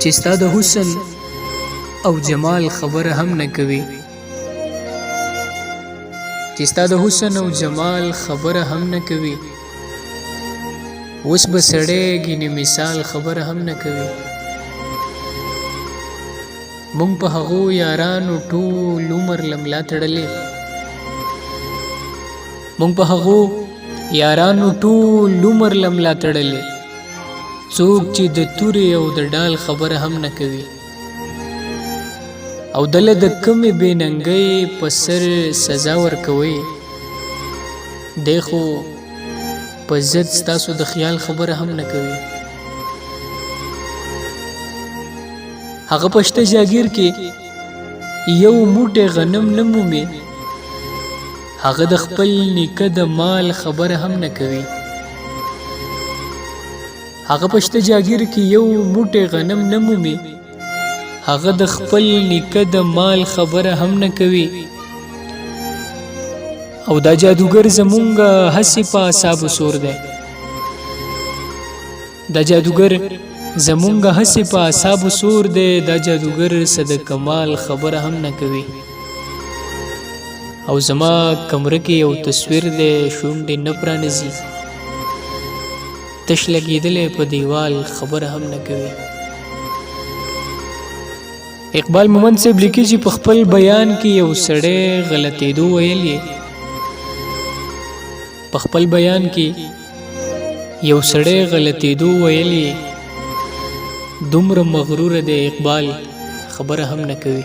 چې ستا د حسن او جمال خبره هم نه کوي، چې ستا د حسن او جمال خبره هم نه کوي. اوس به سړی ګینې مثال خبره هم نه کوي. مونږ په هغو یارانو ټول عمر لملا تړلې، مونږ په هغو یارانو ټول عمر لملا تړلې، څوک چې د تورې او د ډال خبره هم نه کوي. او دله د کمې بې ننګۍ په سر سزا ورکوي، دی خو په ضد ستاسو د خیال خبره هم نه کوي. هغه پشته جاګیر کې یو موټی غنم نه مومي، هغه د خپل نیکه د مال خبره هم نه کوي. هغه پشته جاګیر کې یو موټی غنم نه مومي، هغه د خپل نیکه د مال خبره هم نه کوي. او دا جادوګر زمونږه هسې په اعصابو سور دی، دا جادوګر زمونږه هسې په اعصابو سور دی، دا جادوګر څه د کمال خبره هم نه کوي. او زما کمره کې یو تصویر دی، شونډې نه پرانیزي، تش لګېدلی په دیوال خبره هم نه کوي. اقبال مومند صاحب لیکي چې په خپل بیان کې یو سړی غلطېدو ویلی، په خپل بیان کې یو سړی غلطېدو ویلی، دومره مغرور دی اقبال خبره هم نه کوي.